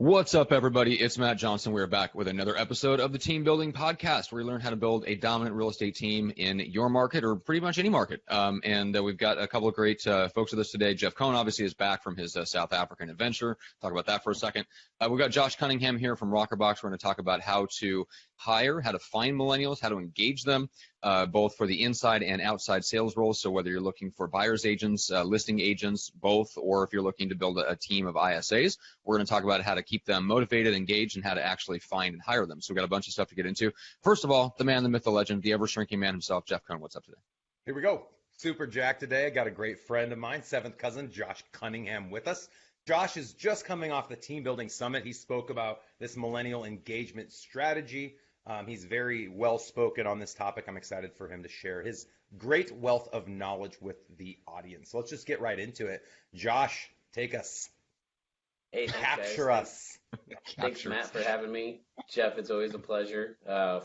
What's up, everybody? It's Matt Johnson. We're back with another episode of the Team Building Podcast, where we learn how to build a dominant real estate team in your market or pretty much any market. We've got a couple of great folks with us today. Jeff Cohn obviously is back from his South African adventure. Talk about that for a second. We've got Josh Cunningham here from Rockerbox. We're going to talk about how to hire, how to find millennials, how to engage them, both for the inside and outside sales roles. So whether you're looking for buyer's agents, listing agents, both, or if you're looking to build a team of ISAs, we're going to talk about how to keep them motivated, engaged, and how to actually find and hire them. So we've got a bunch of stuff to get into. First of all, the man, the myth, the legend, the ever-shrinking man himself, Jeff Cohn. What's up today? Here we go. Super jacked today. I got a great friend of mine, seventh cousin, Josh Cunningham, with us. Josh is just coming off the Team Building Summit. He spoke about this millennial engagement strategy. He's very well spoken on this topic. I'm excited for him to share his great wealth of knowledge with the audience. So let's just get right into it. Josh, take us. Hey, Capture us. Thanks, Matt, for having me. Jeff, it's always a pleasure.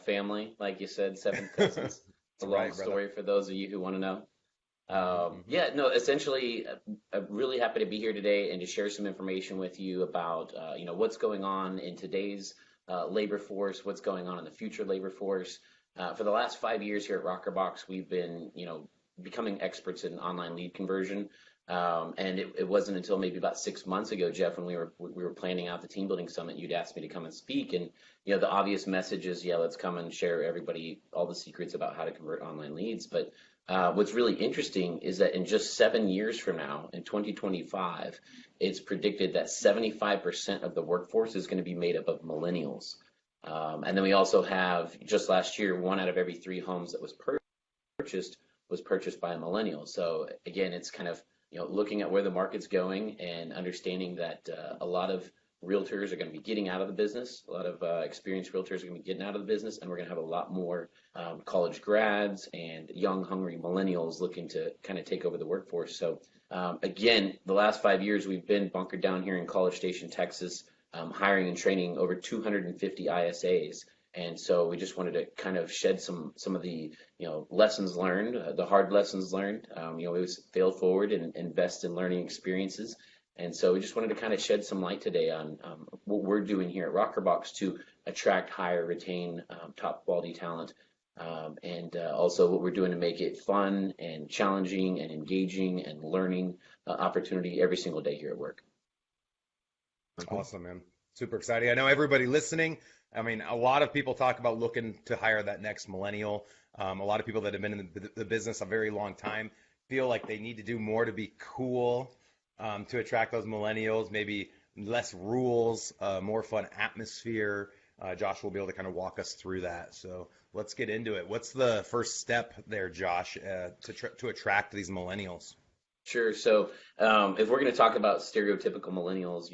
Family, like you said, seven cousins. It's a long story for those of you who want to know. Essentially, I'm really happy to be here today and to share some information with you about, what's going on in today's labor force, what's going on in the future labor force. For the last 5 years here at Rockerbox, we've been, becoming experts in online lead conversion. And it wasn't until maybe about 6 months ago, Jeff, when we were planning out the Team Building Summit, you'd asked me to come and speak. And, the obvious message is, let's come and share everybody all the secrets about how to convert online leads. But what's really interesting is that in just 7 years from now, in 2025, it's predicted that 75% of the workforce is going to be made up of millennials. And then we also have, just last year, 1 out of every 3 homes that was purchased by a millennial. So again, it's kind of, looking at where the market's going and understanding that a lot of realtors are going to be getting out of the business. A lot of experienced realtors are going to be getting out of the business, and we're going to have a lot more college grads and young, hungry millennials looking to kind of take over the workforce. So again, the last 5 years, we've been bunkered down here in College Station, Texas, hiring and training over 250 ISAs. And so we just wanted to kind of shed some of the lessons learned, the hard lessons learned. We always fail forward and invest in learning experiences. And so we just wanted to kind of shed some light today on what we're doing here at Rockerbox to attract, hire, retain top quality talent, and also what we're doing to make it fun and challenging and engaging and learning opportunity every single day here at work. Awesome, man. Super exciting. I know everybody listening. I mean, a lot of people talk about looking to hire that next millennial. A lot of people that have been in the business a very long time feel like they need to do more to be cool, to attract those millennials, maybe less rules, more fun atmosphere. Josh will be able to kind of walk us through that. So let's get into it. What's the first step there, Josh, to attract these millennials? Sure. So if we're going to talk about stereotypical millennials,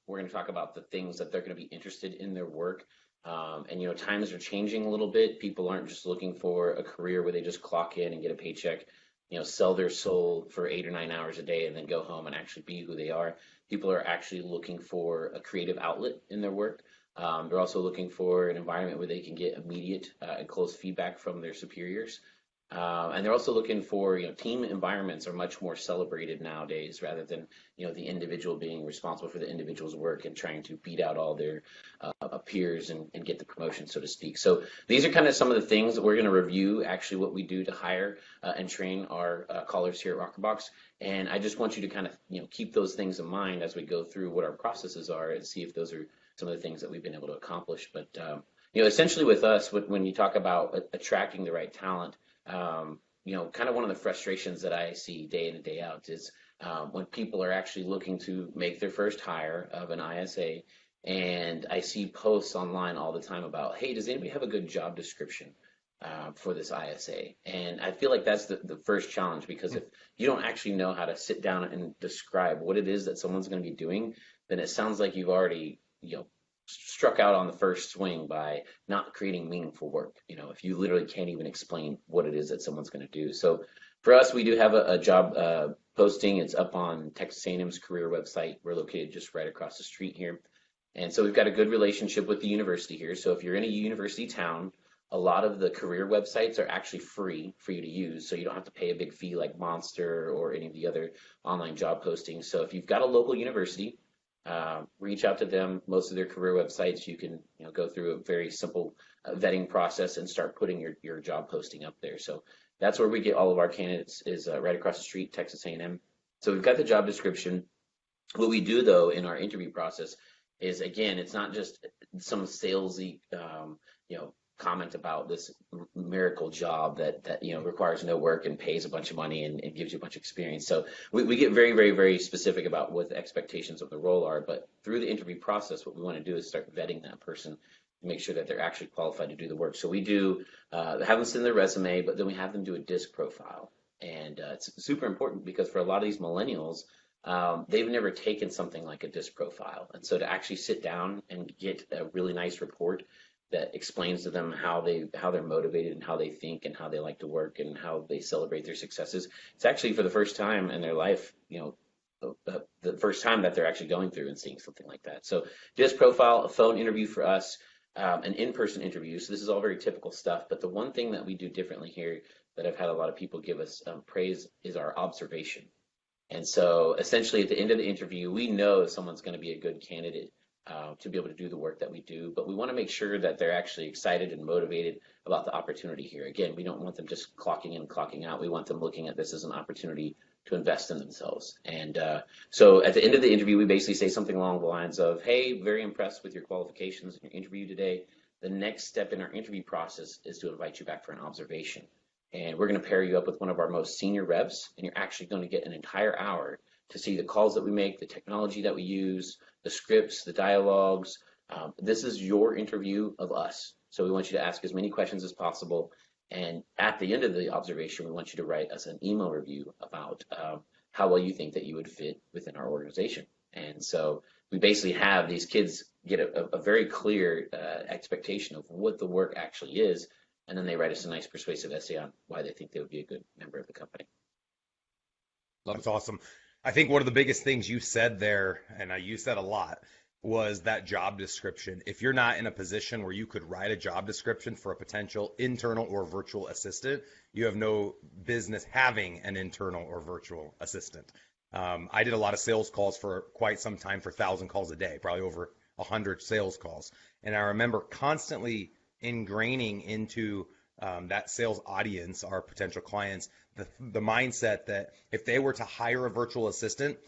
we're going to talk about the things that they're going to be interested in their work. Times are changing a little bit. People aren't just looking for a career where they just clock in and get a paycheck, sell their soul for 8 or 9 hours a day and then go home and actually be who they are. People are actually looking for a creative outlet in their work. They're also looking for an environment where they can get immediate and close feedback from their superiors. And they're also looking for, team environments are much more celebrated nowadays rather than, the individual being responsible for the individual's work and trying to beat out all their peers and get the promotion, so to speak. So these are kind of some of the things that we're going to review, actually what we do to hire and train our callers here at Rockerbox. And I just want you to kind of, keep those things in mind as we go through what our processes are and see if those are some of the things that we've been able to accomplish. But, essentially with us, when you talk about attracting the right talent, kind of one of the frustrations that I see day in and day out is when people are actually looking to make their first hire of an ISA, and I see posts online all the time about, hey, does anybody have a good job description for this ISA? And I feel like that's the first challenge, because if you don't actually know how to sit down and describe what it is that someone's going to be doing, then it sounds like you've already, struck out on the first swing by not creating meaningful work. If you literally can't even explain what it is that someone's going to do. So for us, we do have a job posting. It's up on Texas A&M's career website. We're located just right across the street here. And so we've got a good relationship with the university here. So if you're in a university town, a lot of the career websites are actually free for you to use. So you don't have to pay a big fee like Monster or any of the other online job postings. So if you've got a local university, reach out to them. Most of their career websites, you can go through a very simple vetting process and start putting your job posting up there. So that's where we get all of our candidates is right across the street, Texas A&M. So we've got the job description. What we do though in our interview process is, again, it's not just some salesy, comment about this miracle job that requires no work and pays a bunch of money and gives you a bunch of experience. So we get very, very, very specific about what the expectations of the role are. But through the interview process, what we want to do is start vetting that person to make sure that they're actually qualified to do the work. So we do have them send their resume, but then we have them do a DISC profile. And it's super important because for a lot of these millennials, they've never taken something like a DISC profile. And so to actually sit down and get a really nice report that explains to them how they're motivated and how they think and how they like to work and how they celebrate their successes, it's actually for the first time in their life, the first time that they're actually going through and seeing something like that. So DISC profile, a phone interview for us, an in-person interview. So this is all very typical stuff. But the one thing that we do differently here that I've had a lot of people give us praise is our observation. And so essentially at the end of the interview, we know if someone's going to be a good candidate to be able to do the work that we do, but we want to make sure that they're actually excited and motivated about the opportunity here. Again, we don't want them just clocking in and clocking out. We want them looking at this as an opportunity to invest in themselves. And so at the end of the interview, we basically say something along the lines of, hey, very impressed with your qualifications in your interview today. The next step in our interview process is to invite you back for an observation. And we're going to pair you up with one of our most senior reps, and you're actually going to get an entire hour to see the calls that we make, the technology that we use, the scripts, the dialogues. This is your interview of us. So we want you to ask as many questions as possible. And at the end of the observation, we want you to write us an email review about how well you think that you would fit within our organization. And so we basically have these kids get a very clear expectation of what the work actually is. And then they write us a nice persuasive essay on why they think they would be a good member of the company. That's awesome. I think one of the biggest things you said there, and you said a lot, was that job description. If you're not in a position where you could write a job description for a potential internal or virtual assistant, you have no business having an internal or virtual assistant. I did a lot of sales calls for quite some time, for 1,000 calls a day, probably over 100 sales calls. And I remember constantly ingraining into that sales audience, our potential clients, the mindset that if they were to hire a virtual assistant,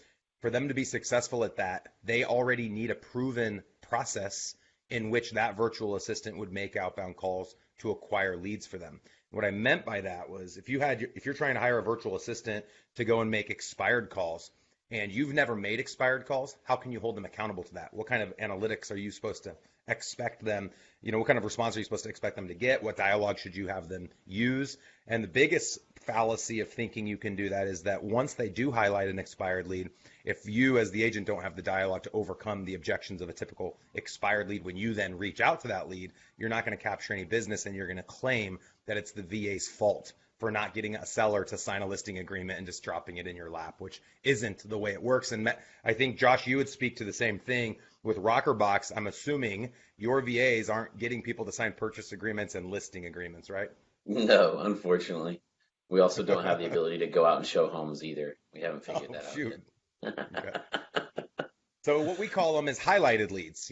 for them to be successful at that, they already need a proven process in which that virtual assistant would make outbound calls to acquire leads for them. What I meant by that was if you're trying to hire a virtual assistant to go and make expired calls and you've never made expired calls, how can you hold them accountable to that? What kind of analytics are you supposed to expect them? What kind of response are you supposed to expect them to get? What dialogue should you have them use? And the biggest fallacy of thinking you can do that is that once they do highlight an expired lead, if you as the agent don't have the dialogue to overcome the objections of a typical expired lead, when you then reach out to that lead, you're not going to capture any business and you're going to claim that it's the VA's fault for not getting a seller to sign a listing agreement and just dropping it in your lap, which isn't the way it works. And I think, Josh, you would speak to the same thing with Rockerbox. I'm assuming your VAs aren't getting people to sign purchase agreements and listing agreements, right? No, unfortunately. We also don't have the ability to go out and show homes either. We haven't figured that out yet. Okay. So what we call them is highlighted leads.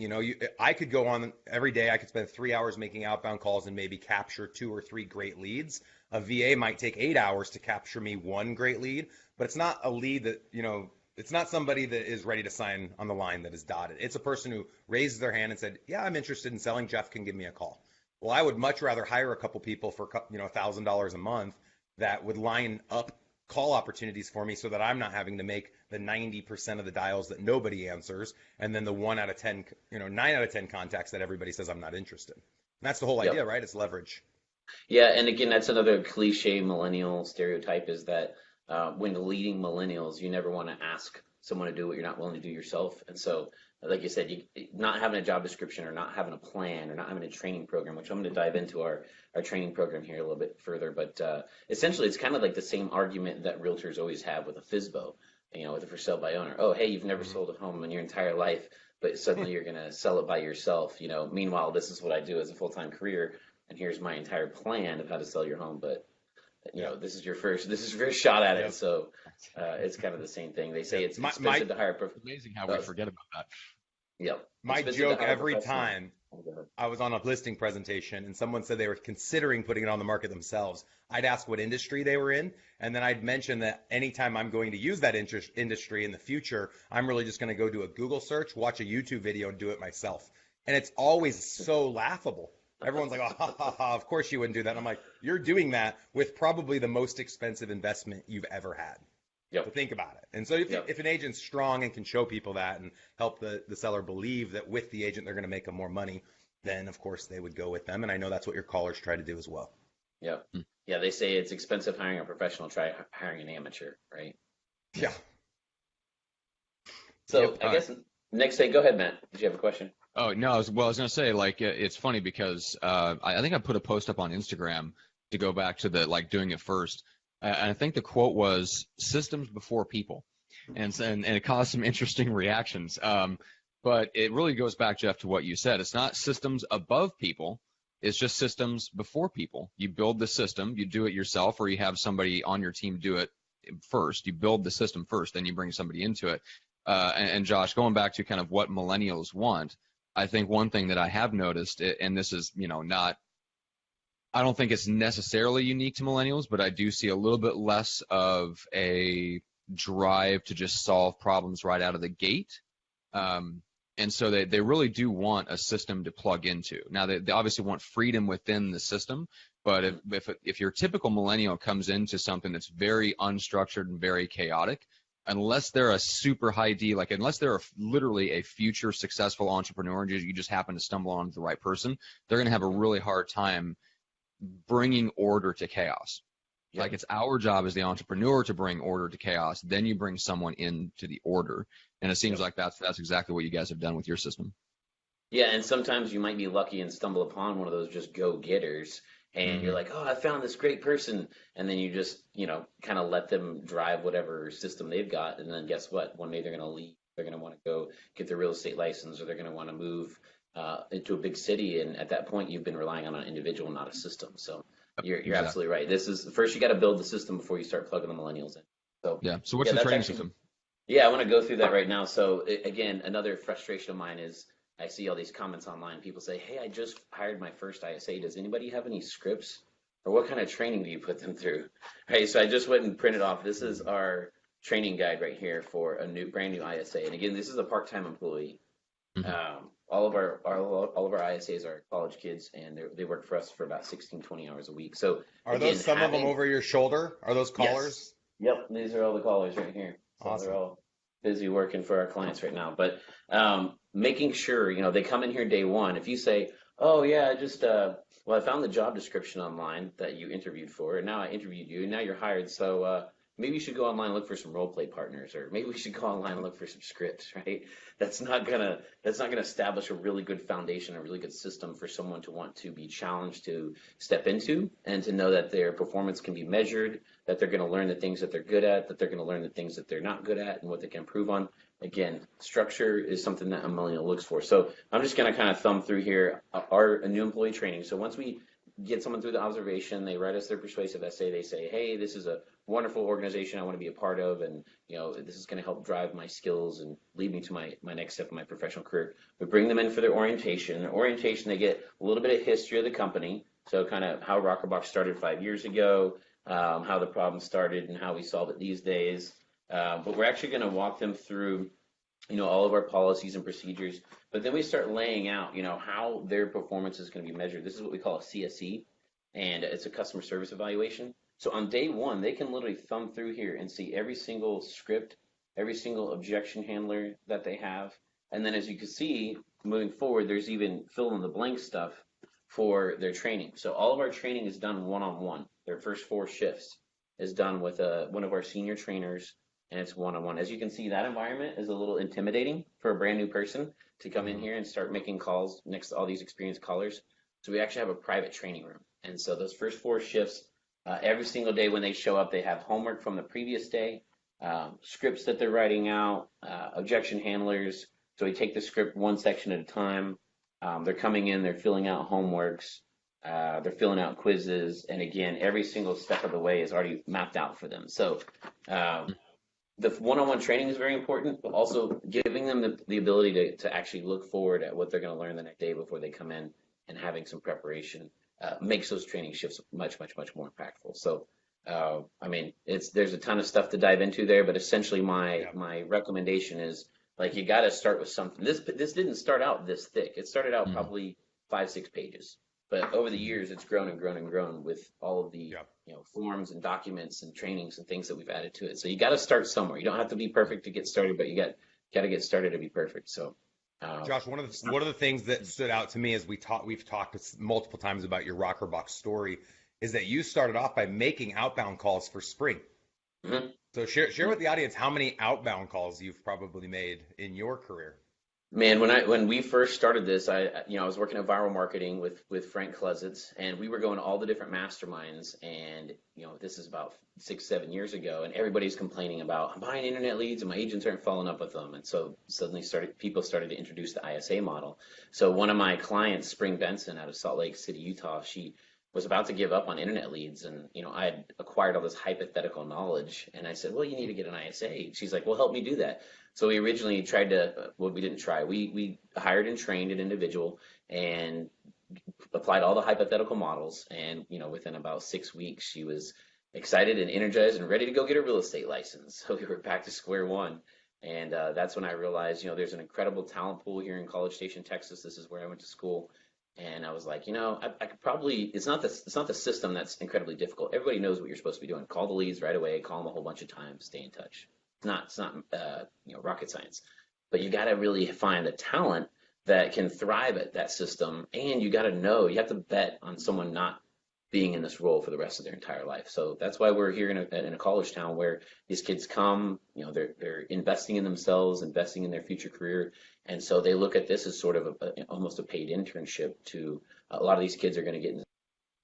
I could go on every day. I could spend 3 hours making outbound calls and maybe capture 2 or 3 great leads. A VA might take 8 hours to capture me 1 great lead, but it's not a lead that, it's not somebody that is ready to sign on the line that is dotted. It's a person who raised their hand and said, yeah, I'm interested in selling. Jeff can give me a call. Well, I would much rather hire a couple people for, $1,000 a month that would line up call opportunities for me so that I'm not having to make the 90% of the dials that nobody answers and then the 9 out of 10 contacts that everybody says I'm not interested. And that's the whole idea, right? It's leverage. Yeah, and again, that's another cliche millennial stereotype is that when leading millennials, you never want to ask someone to do what you're not willing to do yourself. And so, like you said, not having a job description or not having a plan or not having a training program, which I'm going to dive into our training program here a little bit further. But essentially, it's kind of like the same argument that realtors always have with a FSBO, with a for sale by owner. Oh, hey, you've never sold a home in your entire life, but suddenly you're going to sell it by yourself. Meanwhile, this is what I do as a full-time career, and here's my entire plan of how to sell your home. But this is your first shot at it. So it's kind of the same thing. They say it's expensive to hire. It's amazing how we forget about that. Yep. My joke every time I was on a listing presentation and someone said they were considering putting it on the market themselves, I'd ask what industry they were in, and then I'd mention that anytime I'm going to use that industry in the future, I'm really just going to go do a Google search, watch a YouTube video, and do it myself. And it's always so laughable. Everyone's like, oh, of course you wouldn't do that. And I'm like, you're doing that with probably the most expensive investment you've ever had. Yep. So think about it. And so if an agent's strong and can show people that and help the seller believe that with the agent they're going to make them more money, then of course they would go with them. And I know that's what your callers try to do as well. Yep. Yeah, they say it's expensive hiring a professional, try hiring an amateur, right? Yeah. So I guess next thing, go ahead, Matt. Did you have a question? Oh, no, I was going to say, like, it's funny because I think I put a post up on Instagram to go back to the, like, doing it first. And I think the quote was systems before people. And it caused some interesting reactions. But it really goes back, Jeff, to what you said. It's not systems above people. It's just systems before people. You build the system, you do it yourself, or you have somebody on your team do it first. You build the system first, then you bring somebody into it. And Josh, going back to kind of what millennials want, I think one thing that I have noticed, and this is, I don't think it's necessarily unique to millennials, but I do see a little bit less of a drive to just solve problems right out of the gate. And so they really do want a system to plug into. Now, they obviously want freedom within the system, but if your typical millennial comes into something that's very unstructured and very chaotic, unless they're a super high D, like unless they're literally a future successful entrepreneur and you just happen to stumble onto the right person, they're going to have a really hard time bringing order to chaos. Yep. Like it's our job as the entrepreneur to bring order to chaos. Then you bring someone into the order. And it seems like that's exactly what you guys have done with your system. Yeah, and sometimes you might be lucky and stumble upon one of those just go-getters, and you're like, oh, I found this great person, and then you just, kind of let them drive whatever system they've got, and then guess what? One day they're going to leave. They're going to want to go get their real estate license, or they're going to want to move into a big city, and at that point, you've been relying on an individual, not a system. So you're absolutely right. This is first you got to build the system before you start plugging the millennials in. So So what's the training system? Yeah, I want to go through that right now. So again, another frustration of mine is I see all these comments online. People say, hey, I just hired my first ISA. Does anybody have any scripts? Or what kind of training do you put them through? Hey, so I just went and printed off. This is our training guide right here for a brand new ISA. And again, this is a part-time employee. All of our ISAs are college kids, and they work for us for about 16, 20 hours a week. So are those some of them over your shoulder? Are those callers? Yes. Yep, these are all the callers right here. So awesome. They're all busy working for our clients right now. But making sure, they come in here day one. If you say, oh, yeah, I found the job description online that you interviewed for, and now I interviewed you, and now you're hired, so maybe you should go online and look for some role play partners, or maybe we should go online and look for some scripts, right? That's not gonna establish a really good foundation, a really good system for someone to want to be challenged to step into, and to know that their performance can be measured, that they're going to learn the things that they're good at, that they're going to learn the things that they're not good at, and what they can improve on. Again, structure is something that a millennial looks for. So I'm just going to kind of thumb through here our new employee training. So once we get someone through the observation, they write us their persuasive essay, they say, hey, this is a wonderful organization I want to be a part of, and this is going to help drive my skills and lead me to my next step in my professional career. We bring them in for their orientation. Orientation, they get a little bit of history of the company, so kind of how Rockerbox started 5 years ago, how the problem started and how we solve it these days. But we're actually going to walk them through all of our policies and procedures, but then we start laying out, how their performance is going to be measured. This is what we call a CSE, and it's a customer service evaluation. So on day one, they can literally thumb through here and see every single script, every single objection handler that they have. And then as you can see, moving forward, there's even fill in the blank stuff for their training. So all of our training is done one-on-one. Their first 4 shifts is done with one of our senior trainers, and it's one-on-one. As you can see, that environment is a little intimidating for a brand new person to come in here and start making calls next to all these experienced callers. So we actually have a private training room. And so those first 4 shifts, every single day when they show up, they have homework from the previous day, scripts that they're writing out, objection handlers. So we take the script one section at a time. They're coming in, they're filling out homeworks. They're filling out quizzes, and again, every single step of the way is already mapped out for them. So the one-on-one training is very important, but also giving them the ability to actually look forward at what they're going to learn the next day before they come in, and having some preparation makes those training shifts much, much, much more impactful. So, I mean, there's a ton of stuff to dive into there, but essentially my recommendation is, like, you got to start with something. This didn't start out this thick. It started out probably 5-6 pages. But over the years, it's grown and grown and grown with all of the forms and documents and trainings and things that we've added to it. So you got to start somewhere. You don't have to be perfect to get started, but you got to get started to be perfect. So, Josh, one of the things that stood out to me as we've talked multiple times about your Rocker Box story is that you started off by making outbound calls for spring. Mm-hmm. So share with the audience how many outbound calls you've probably made in your career. Man, when we first started this, I was working at Viral Marketing with Frank Klesitz, and we were going to all the different masterminds, and this is about 6-7 years ago, and everybody's complaining about, I'm buying internet leads and my agents aren't following up with them, and so suddenly people started to introduce the ISA model. So one of my clients, Spring Benson out of Salt Lake City, Utah, she was about to give up on internet leads, and I had acquired all this hypothetical knowledge, and I said, well, you need to get an ISA. She's like, well, help me do that. So we originally tried to, well, we didn't try. We hired and trained an individual and applied all the hypothetical models. And, within about 6 weeks, she was excited and energized and ready to go get a real estate license. So we were back to square one. And that's when I realized, there's an incredible talent pool here in College Station, Texas. This is where I went to school. And I was like, I could probably, it's not the system that's incredibly difficult. Everybody knows what you're supposed to be doing. Call the leads right away, call them a whole bunch of times, stay in touch. It's not rocket science, but you got to really find the talent that can thrive at that system, and you got to know, you have to bet on someone not being in this role for the rest of their entire life. So that's why we're here in a college town where these kids come, they're investing in themselves, investing in their future career, and so they look at this as sort of almost a paid internship. To a lot of these kids are going to get into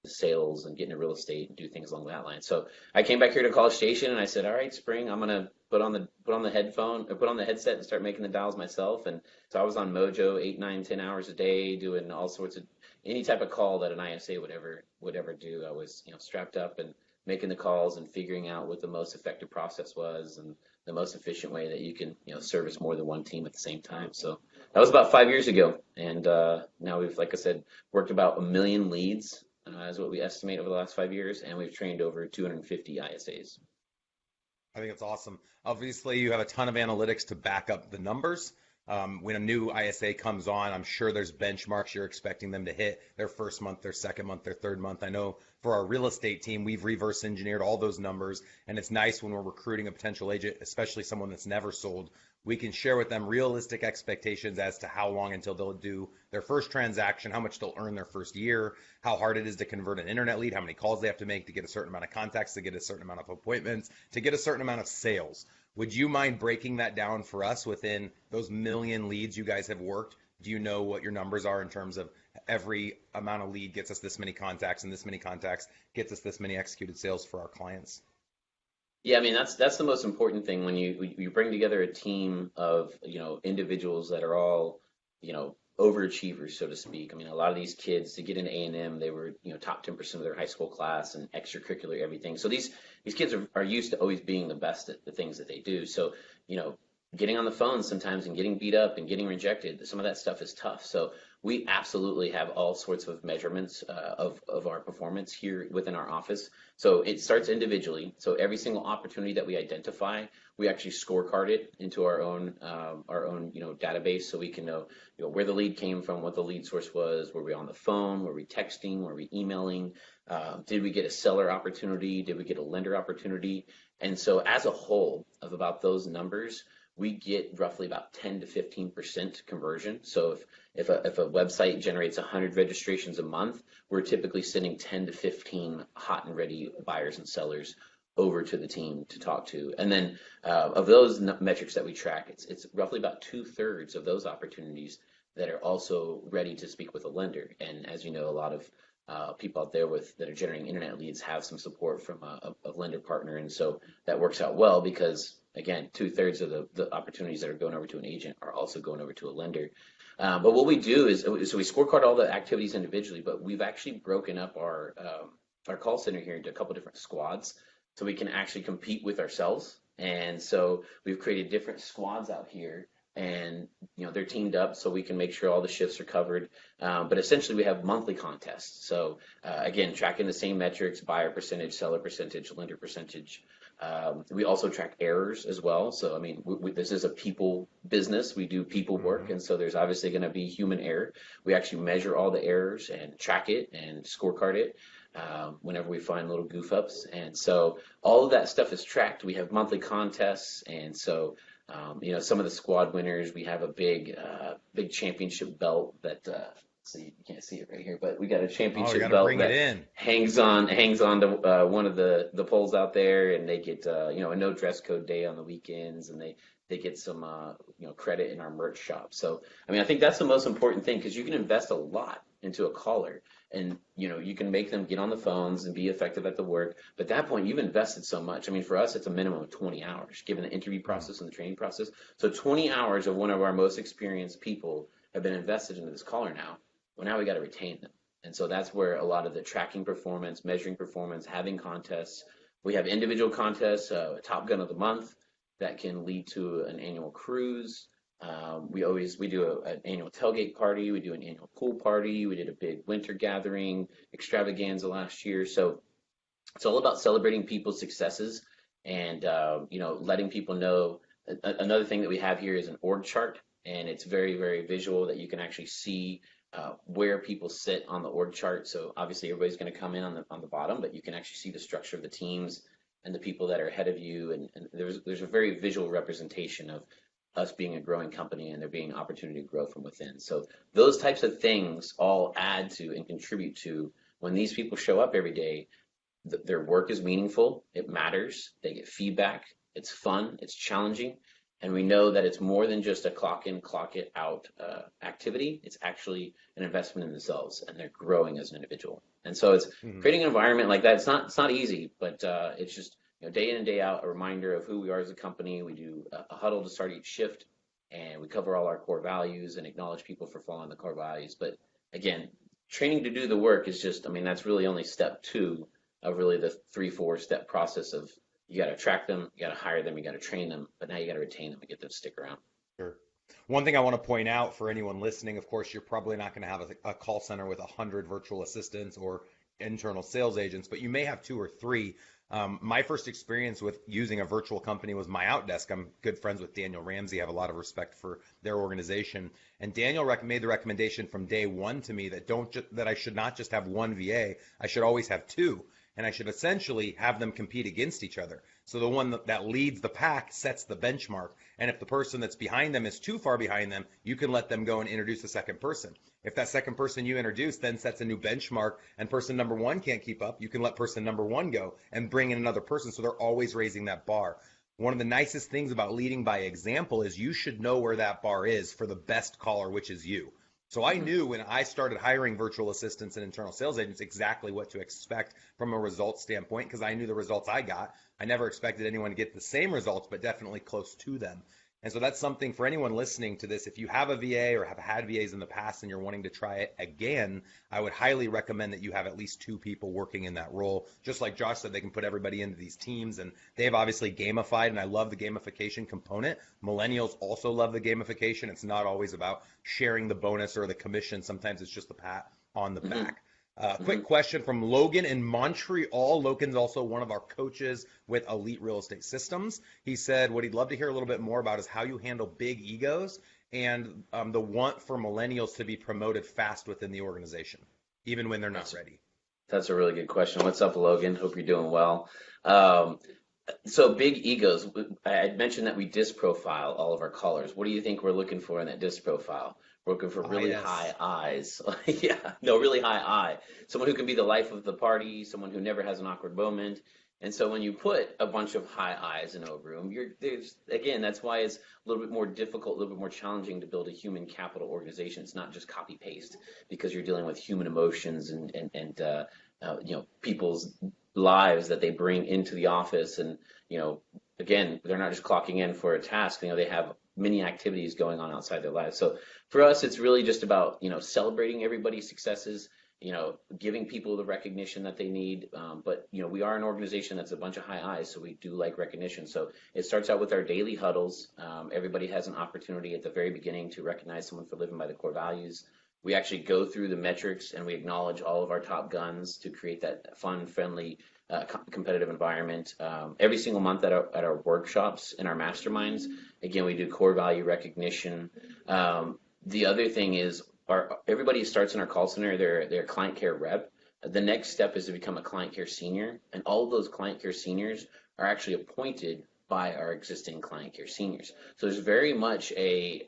sales and get into real estate and do things along that line. So I came back here to College Station and I said, all right, Spring, I'm gonna put on the headset and start making the dials myself. And so I was on Mojo 8, 9, 10 hours a day doing all sorts of any type of call that an ISA would ever do. I was strapped up and making the calls and figuring out what the most effective process was and the most efficient way that you can service more than one team at the same time. So that was about 5 years ago, and now we've, like I said, worked about 1 million leads. Is what we estimate over the last 5 years, and we've trained over 250 ISAs. I think it's awesome. Obviously, you have a ton of analytics to back up the numbers. When a new ISA comes on, I'm sure there's benchmarks you're expecting them to hit their first month, their second month, their third month. I know for our real estate team, we've reverse engineered all those numbers, and it's nice when we're recruiting a potential agent, especially someone that's never sold. We can share with them realistic expectations as to how long until they'll do their first transaction, how much they'll earn their first year, how hard it is to convert an internet lead, how many calls they have to make to get a certain amount of contacts, to get a certain amount of appointments, to get a certain amount of sales. Would you mind breaking that down for us within those 1 million leads you guys have worked? Do you know what your numbers are in terms of every amount of lead gets us this many contacts, and this many contacts gets us this many executed sales for our clients? Yeah, I mean, that's the most important thing when you bring together a team of individuals that are all overachievers, so to speak. I mean, a lot of these kids, to get into A&M, they were top 10% of their high school class and extracurricular everything. So these kids are used to always being the best at the things that they do. So getting on the phone sometimes and getting beat up and getting rejected, some of that stuff is tough. So we absolutely have all sorts of measurements of our performance here within our office. So it starts individually. So every single opportunity that we identify, we actually scorecard it into our own database, so we can know where the lead came from, what the lead source was, were we on the phone, were we texting, were we emailing, did we get a seller opportunity, did we get a lender opportunity? And so as a whole of about those numbers, we get roughly about 10 to 15% conversion. So if a website generates 100 registrations a month, we're typically sending 10 to 15 hot and ready buyers and sellers over to the team to talk to. And then of those metrics that we track, it's roughly about 2/3 of those opportunities that are also ready to speak with a lender. And as you know, a lot of people out there that are generating internet leads have some support from a lender partner, and so that works out well because again, 2/3 of the opportunities that are going over to an agent are also going over to a lender. But what we do is, so we scorecard all the activities individually, but we've actually broken up our call center here into a couple different squads so we can actually compete with ourselves. And so we've created different squads out here, and they're teamed up so we can make sure all the shifts are covered. But essentially we have monthly contests. So again, tracking the same metrics: buyer percentage, seller percentage, lender percentage. We also track errors as well. So I mean, this is a people business. We do people work, and so there's obviously going to be human error. We actually measure all the errors and track it and scorecard it whenever we find little goof ups. And so all of that stuff is tracked. We have monthly contests, and so some of the squad winners, we have a big championship belt that. So you can't see it right here, but we got a championship belt that hangs on to one of the poles out there, and they get a no dress code day on the weekends, and they get some credit in our merch shop. So I mean, I think that's the most important thing, because you can invest a lot into a caller, and you can make them get on the phones and be effective at the work. But at that point, you've invested so much. I mean, for us, it's a minimum of 20 hours, given the interview process and the training process. So 20 hours of one of our most experienced people have been invested into this caller now. Well, now we got to retain them. And so that's where a lot of the tracking performance, measuring performance, having contests. We have individual contests, Top Gun of the Month, that can lead to an annual cruise. We do an annual tailgate party. We do an annual pool party. We did a big winter gathering extravaganza last year. So it's all about celebrating people's successes and, letting people know. Another thing that we have here is an org chart, and it's very, very visual, that you can actually see where people sit on the org chart. So obviously everybody's going to come in on the bottom, but you can actually see the structure of the teams and the people that are ahead of you. And there's a very visual representation of us being a growing company and there being an opportunity to grow from within. So those types of things all add to and contribute to, when these people show up every day, their work is meaningful, it matters, they get feedback, it's fun, it's challenging. And we know that it's more than just a clock in, clock it out activity. It's actually an investment in themselves, and they're growing as an individual. And so it's creating an environment like that. It's not easy, but it's just day in and day out, a reminder of who we are as a company. We do a huddle to start each shift, and we cover all our core values and acknowledge people for following the core values. But again, training to do the work is just, that's really only step 2 of really the 3-4 step process of, you got to attract them, you got to hire them, you got to train them, but now you got to retain them and get them to stick around. Sure. One thing I want to point out for anyone listening, of course, you're probably not going to have a call center with 100 virtual assistants or internal sales agents, but you may have 2 or 3. My first experience with using a virtual company was my Outdesk. I'm good friends with Daniel Ramsey. I have a lot of respect for their organization. And Daniel made the recommendation from day one to me that I should not just have one VA. I should always have 2. And I should essentially have them compete against each other. So the one that leads the pack sets the benchmark. And if the person that's behind them is too far behind them, you can let them go and introduce a second person. If that second person you introduce then sets a new benchmark and person number 1 can't keep up, you can let person number 1 go and bring in another person. So they're always raising that bar. One of the nicest things about leading by example is you should know where that bar is for the best caller, which is you. So I knew when I started hiring virtual assistants and internal sales agents exactly what to expect from a results standpoint, because I knew the results I got. I never expected anyone to get the same results, but definitely close to them. And so that's something for anyone listening to this. If you have a VA or have had VAs in the past and you're wanting to try it again, I would highly recommend that you have at least 2 people working in that role. Just like Josh said, they can put everybody into these teams, and they've obviously gamified, and I love the gamification component. Millennials also love the gamification. It's not always about sharing the bonus or the commission. Sometimes it's just a pat on the back. Quick question from Logan in Montreal. Logan's also one of our coaches with Elite Real Estate Systems. He said what he'd love to hear a little bit more about is how you handle big egos and the want for millennials to be promoted fast within the organization, even when they're not ready. That's a really good question. What's up, Logan? Hope you're doing well. So big egos, I mentioned that we disc profile all of our callers. What do you think we're looking for in that disc profile? We're looking for really high eyes. Really high eye. Someone who can be the life of the party, someone who never has an awkward moment. And so when you put a bunch of high eyes in a room, that's why it's a little bit more difficult, a little bit more challenging to build a human capital organization. It's not just copy paste, because you're dealing with human emotions and people's lives that they bring into the office, and again, they're not just clocking in for a task. They have many activities going on outside their lives. So for us, it's really just about, celebrating everybody's successes, giving people the recognition that they need. But, we are an organization that's a bunch of high eyes, so we do like recognition. So it starts out with our daily huddles. Everybody has an opportunity at the very beginning to recognize someone for living by the core values. We actually go through the metrics and we acknowledge all of our top guns to create that fun, friendly, competitive environment. Every single month at our workshops and our masterminds, again, we do core value recognition. The other thing is everybody starts in our call center, they're a client care rep. The next step is to become a client care senior, and all of those client care seniors are actually appointed by our existing client care seniors. So there's very much a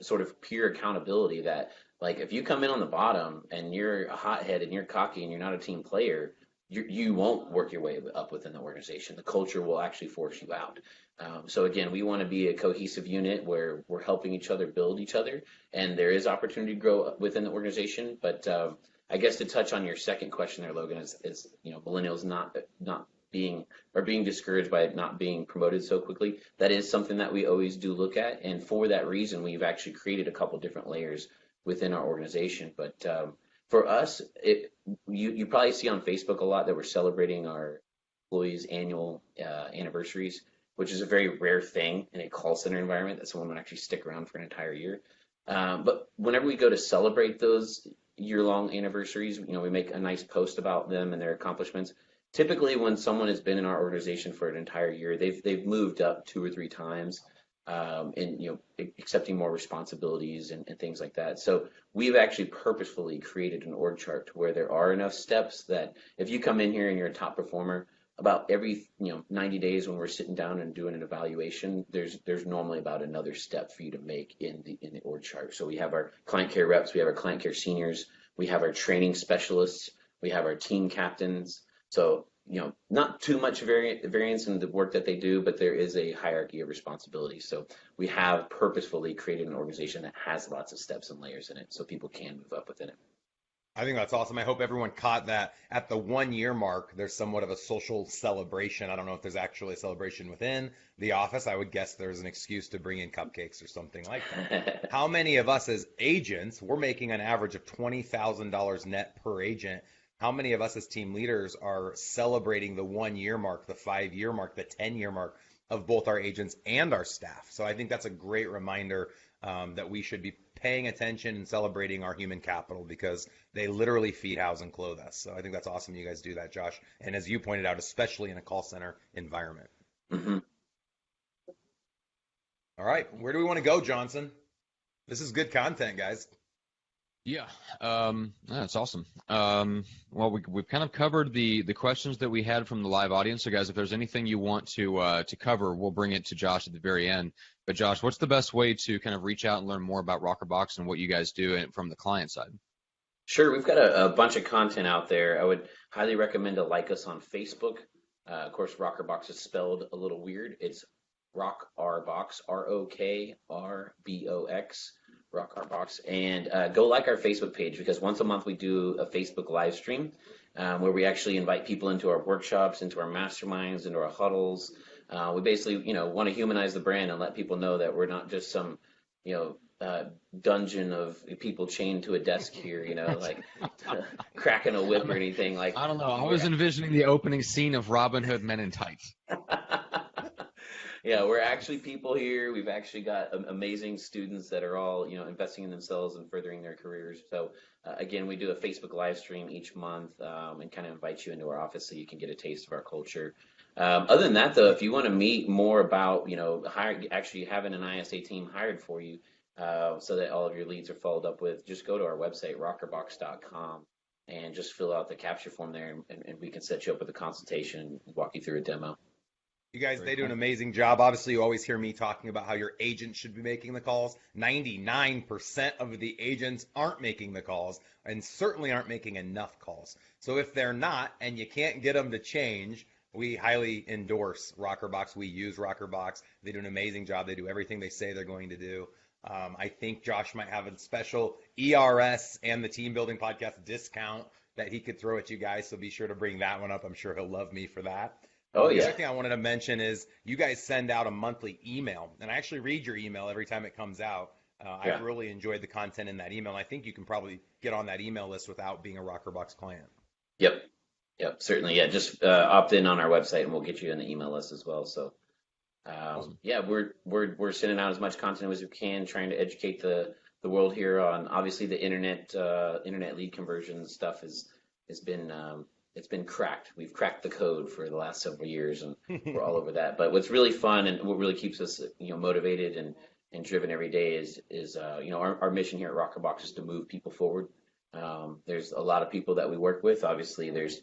sort of peer accountability that, like, if you come in on the bottom and you're a hothead and you're cocky and you're not a team player, you won't work your way up within the organization. The culture will actually force you out. So again, we want to be a cohesive unit where we're helping each other build each other, and there is opportunity to grow within the organization. But I guess to touch on your second question there, Logan, is millennials not being discouraged by it not being promoted so quickly. That is something that we always do look at, and for that reason, we've actually created a couple different layers within our organization. But for us, you probably see on Facebook a lot that we're celebrating our employees' annual anniversaries, which is a very rare thing in a call center environment that someone would actually stick around for an entire year. But whenever we go to celebrate those year-long anniversaries, we make a nice post about them and their accomplishments. Typically, when someone has been in our organization for an entire year, they've moved up 2 or 3 times. And accepting more responsibilities and things like that. So we've actually purposefully created an org chart where there are enough steps that if you come in here and you're a top performer, about every 90 days when we're sitting down and doing an evaluation, there's normally about another step for you to make in the org chart. So we have our client care reps, we have our client care seniors, we have our training specialists, we have our team captains. So not too much variance in the work that they do, but there is a hierarchy of responsibility. So we have purposefully created an organization that has lots of steps and layers in it so people can move up within it. I think that's awesome. I hope everyone caught that at the 1 year mark, there's somewhat of a social celebration. I don't know if there's actually a celebration within the office. I would guess there's an excuse to bring in cupcakes or something like that. How many of us as agents, we're making an average of $20,000 net per agent. How many of us as team leaders are celebrating the 1 year mark, the 5 year mark, the 10 year mark of both our agents and our staff? So I think that's a great reminder that we should be paying attention and celebrating our human capital because they literally feed, house, and clothe us. So I think that's awesome you guys do that, Josh. And as you pointed out, especially in a call center environment. Mm-hmm. All right. Where do we want to go, Johnson? This is good content, guys. Yeah, that's awesome. Well, we've kind of covered the questions that we had from the live audience. So, guys, if there's anything you want to cover, we'll bring it to Josh at the very end. But, Josh, what's the best way to kind of reach out and learn more about Rockerbox and what you guys do from the client side? Sure, we've got a bunch of content out there. I would highly recommend to like us on Facebook. Of course, Rockerbox is spelled a little weird. It's Rockerbox, ROKRBOX. Rock our box, and go like our Facebook page because once a month we do a Facebook live stream where we actually invite people into our workshops, into our masterminds, into our huddles. We basically, want to humanize the brand and let people know that we're not just some, dungeon of people chained to a desk here, like cracking a whip or anything. Like I don't know. I was envisioning the opening scene of Robin Hood Men in Tights. Yeah, we're actually people here. We've actually got amazing students that are all, investing in themselves and furthering their careers. So, again, we do a Facebook live stream each month and kind of invite you into our office so you can get a taste of our culture. Other than that, though, if you want to meet more about, actually having an ISA team hired for you so that all of your leads are followed up with, just go to our website, rockerbox.com, and just fill out the capture form there, and we can set you up with a consultation and walk you through a demo. You guys, they do an amazing job. Obviously, you always hear me talking about how your agent should be making the calls. 99% of the agents aren't making the calls and certainly aren't making enough calls. So if they're not and you can't get them to change, we highly endorse Rockerbox. We use Rockerbox. They do an amazing job. They do everything they say they're going to do. I think Josh might have a special ERS and the Team Building Podcast discount that he could throw at you guys. So be sure to bring that one up. I'm sure he'll love me for that. Oh The yeah. other thing I wanted to mention is you guys send out a monthly email, and I actually read your email every time it comes out. I've Yeah. really enjoyed the content in that email, and I think you can probably get on that email list without being a Rockerbox client. Yep. Yep. Certainly. Yeah. Just opt in on our website, and we'll get you in the email list as well. So, Awesome. yeah, we're sending out as much content as we can, trying to educate the world here on obviously the internet lead conversion stuff has been it's been cracked. We've cracked the code for the last several years, and we're all over that. But what's really fun and what really keeps us motivated and driven every day is our mission here at Rockerbox is to move people forward. There's a lot of people that we work with. Obviously, there's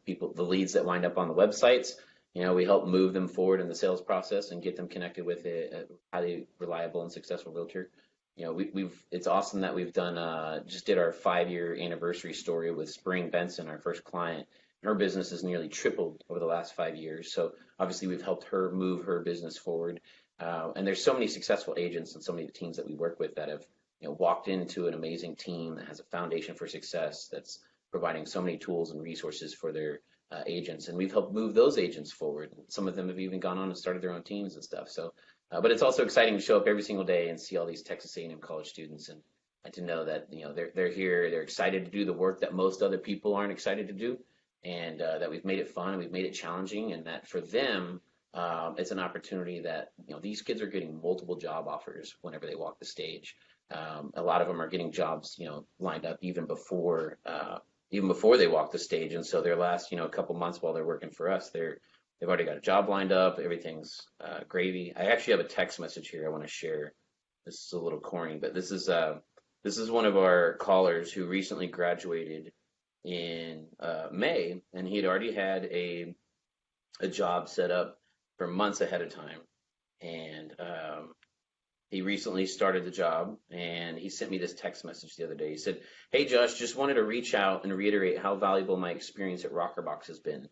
people, the leads that wind up on the websites. We help move them forward in the sales process and get them connected with a highly reliable and successful realtor. It's awesome that we've done just did our 5-year anniversary story with Spring Benson, our first client. Her business has nearly tripled over the last 5 years. So obviously we've helped her move her business forward. And there's so many successful agents and so many teams that we work with that have walked into an amazing team that has a foundation for success that's providing so many tools and resources for their agents, and we've helped move those agents forward. Some of them have even gone on and started their own teams and stuff. So, but it's also exciting to show up every single day and see all these Texas A&M college students, and to know that they're here, they're excited to do the work that most other people aren't excited to do, and that we've made it fun and we've made it challenging, and that for them it's an opportunity that these kids are getting multiple job offers whenever they walk the stage. A lot of them are getting jobs lined up even before they walk the stage. And so their last, couple months while they're working for us, they've already got a job lined up. Everything's gravy. I actually have a text message here I want to share. This is a little corny, but this is one of our callers who recently graduated in May, and he had already had a job set up for months ahead of time. And he recently started the job, and he sent me this text message the other day. He said, "Hey, Josh, just wanted to reach out and reiterate how valuable my experience at Rockerbox has been.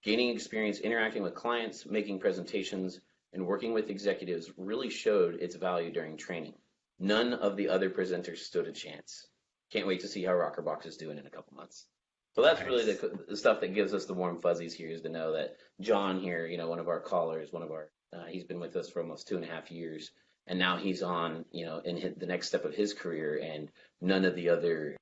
Gaining experience interacting with clients, making presentations, and working with executives really showed its value during training. None of the other presenters stood a chance. Can't wait to see how Rockerbox is doing in a couple months." So that's really Nice. the stuff that gives us the warm fuzzies here, is to know that John here, one of our callers, he's been with us for almost 2.5 years. And now he's on, in the next step of his career, and none of the other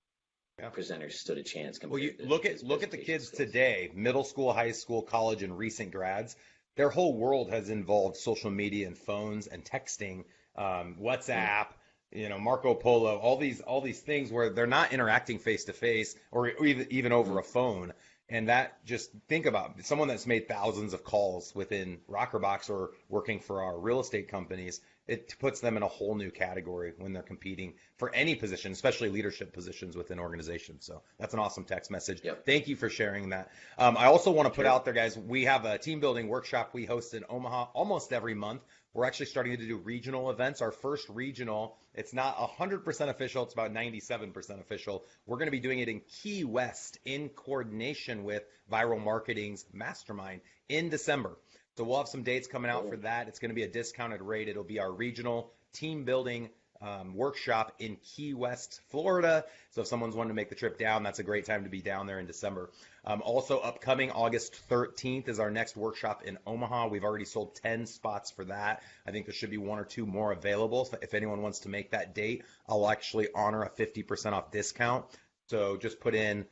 presenters stood a chance. Well, you Compared to look his at the presentation kids skills. today, middle school, high school, college, and recent grads. Their whole world has involved social media and phones and texting, WhatsApp, Marco Polo, all these things where they're not interacting face to face or even over a phone. And that, just think about someone that's made thousands of calls within Rockerbox or working for our real estate companies. It puts them in a whole new category when they're competing for any position, especially leadership positions within organizations. So that's an awesome text message. Yep. Thank you for sharing that. I also want to put Sure. out there, guys, we have a team building workshop we host in Omaha almost every month. We're actually starting to do regional events. Our first regional, it's not 100% official, it's about 97% official. We're going to be doing it in Key West in coordination with Viral Marketing's Mastermind in December. So we'll have some dates coming out for that. It's going to be a discounted rate. It'll be our regional team building workshop in Key West, Florida. So if someone's wanting to make the trip down, that's a great time to be down there in December. Also upcoming August 13th is our next workshop in Omaha. We've already sold 10 spots for that. I think there should be 1 or 2 more available. So if anyone wants to make that date, I'll actually honor a 50% off discount. So just put in,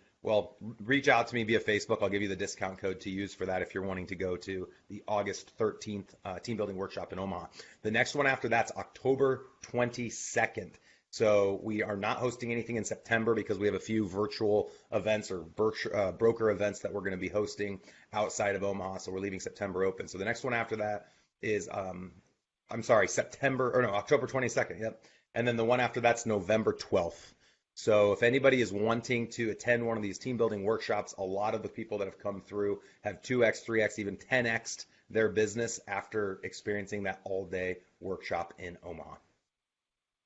reach out to me via Facebook. I'll give you the discount code to use for that if you're wanting to go to the August 13th team building workshop in Omaha. The next one after that's October 22nd. So we are not hosting anything in September because we have a few virtual events or broker events that we're going to be hosting outside of Omaha. So we're leaving September open. So the next one after that is, October 22nd. Yep. And then the one after that's November 12th. So if anybody is wanting to attend one of these team building workshops, a lot of the people that have come through have 2x, 3x, even 10x'd their business after experiencing that all-day workshop in Omaha.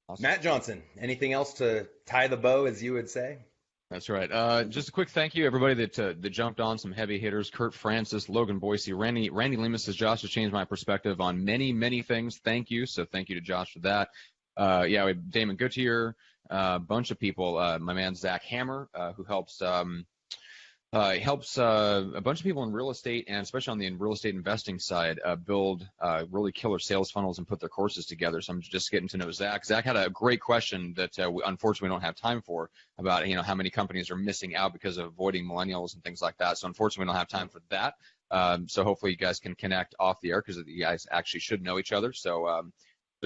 Awesome. Matt Johnson, anything else to tie the bow, as you would say? That's right. Just a quick thank you, everybody that jumped on, some heavy hitters: Kurt Francis, Logan Boise, Randy Lemus says, "Josh has changed my perspective on many, many things. Thank you." So thank you to Josh for that. We have Damon Goodyear, a bunch of people. My man Zach Hammer, who helps It helps a bunch of people in real estate, and especially on the real estate investing side, build really killer sales funnels and put their courses together. So I'm just getting to know Zach. Zach had a great question that we unfortunately don't have time for, about how many companies are missing out because of avoiding millennials and things like that. So unfortunately, we don't have time for that. So hopefully you guys can connect off the air, because you guys actually should know each other. So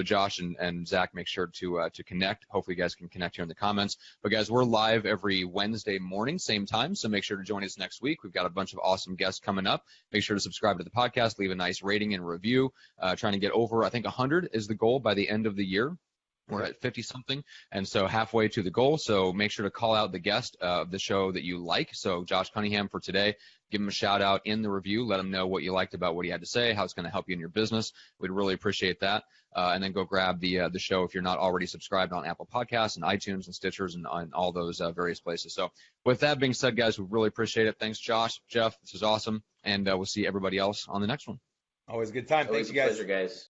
Josh and Zach, make sure to connect. Hopefully you guys can connect here in the comments. But guys, we're live every Wednesday morning, same time. So make sure to join us next week. We've got a bunch of awesome guests coming up. Make sure to subscribe to the podcast, leave a nice rating and review. Trying to get over, I think 100 is the goal by the end of the year. We're at 50 something, and so halfway to the goal. So make sure to call out the guest of the show that you like. So Josh Cunningham for today, give him a shout out in the review. Let him know what you liked about what he had to say, how it's going to help you in your business. We'd really appreciate that. And then go grab the show if you're not already subscribed on Apple Podcasts and iTunes and Stitchers and on all those various places. So with that being said, guys, we really appreciate it. Thanks, Josh, Jeff. This is awesome. And we'll see everybody else on the next one. Always a good time. Thanks, you guys. Pleasure, guys.